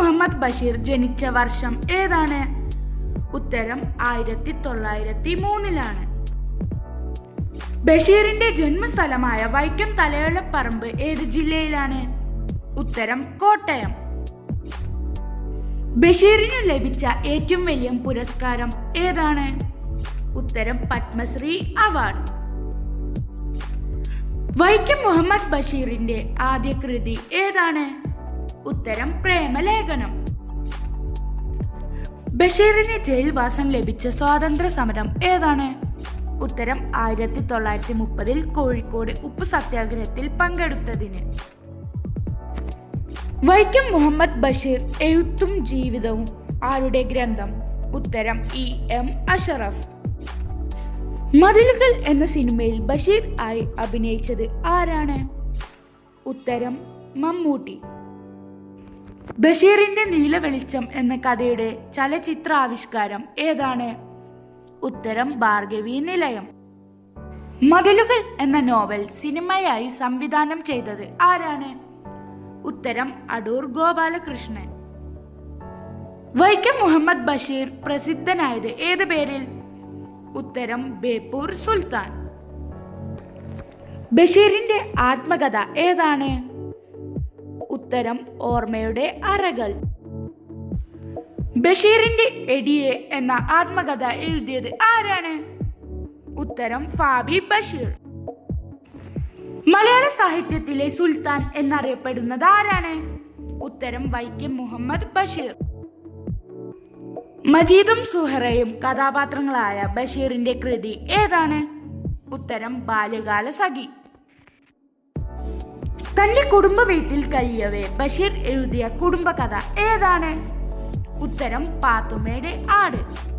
മുഹമ്മദ് ബഷീർ ജനിച്ച വർഷം ഏതാണ്? ഉത്തരം 1903 ബഷീറിന്റെ ജന്മസ്ഥലമായ വൈക്കം തലയോലപ്പറമ്പ് ഏത് ജില്ലയിലാണ്? ഉത്തരം കോട്ടയം. ബഷീറിന് ലഭിച്ച ഏറ്റവും വലിയ പുരസ്കാരം ഏതാണ്? ഉത്തരം പത്മശ്രീ അവാർഡ്. വൈക്കം മുഹമ്മദ് ബഷീറിന്റെ ആദ്യ കൃതി ഏതാണ്? ഉത്തരം പ്രേമലേഖനം. ബഷീറിന് ജയിൽവാസം ലഭിച്ച സ്വാതന്ത്ര്യ സമരം ഏതാണ്? ഉത്തരം 1930 കോഴിക്കോട് ഉപ്പു സത്യാഗ്രഹത്തിൽ പങ്കെടുത്തതിന്. വൈക്കം മുഹമ്മദ് ബഷീർ എഴുത്തും ജീവിതവും ആരുടെ ഗ്രന്ഥം? ഉത്തരം E.M. അഷറഫ്. മതിലുകൾ എന്ന സിനിമയിൽ ബഷീർ ആയി അഭിനയിച്ചത് ആരാണ്? ഉത്തരം മമ്മൂട്ടി. ബഷീറിന്റെ നീലവെളിച്ചം എന്ന കഥയുടെ ചലച്ചിത്രാവിഷ്കാരം ഏതാണ്? ഉത്തരം ഭാർഗവീ നിലയം. മതിലുകൾ എന്ന നോവൽ സിനിമയായി സംവിധാനം ചെയ്തത് ആരാണ്? ഉത്തരം അടൂർ ഗോപാലകൃഷ്ണൻ. വൈക്കം മുഹമ്മദ് ബഷീർ പ്രസിദ്ധനായത് ഏത് പേരിൽ? ഉത്തരം ബേപ്പൂർ സുൽത്താൻ. ബഷീറിന്റെ ആത്മകഥ ഏതാണ്? ഉത്തരം ഓർമ്മയുടെ അറകൾ. ബഷീറിന്റെ എടിയെ എന്ന ആത്മകഥ എഴുതിയത് ആരാണ്? ഉത്തരം ഫാബി ബഷീർ. മലയാള സാഹിത്യത്തിലെ സുൽത്താൻ എന്നറിയപ്പെടുന്നത് ആരാണ്? ഉത്തരം വൈക്കം മുഹമ്മദ് ബഷീർ. മജീദും സുഹറയും കഥാപാത്രങ്ങളായ ബഷീറിന്റെ കൃതി ഏതാണ്? ഉത്തരം ബാല്യകാല സഖി. തന്റെ കുടുംബ വീട്ടിൽ കഴിയവേ ബഷീർ എഴുതിയ കുടുംബകഥ ഏതാണ്? ഉത്തരം പാത്തുമ്മയുടെ ആട്.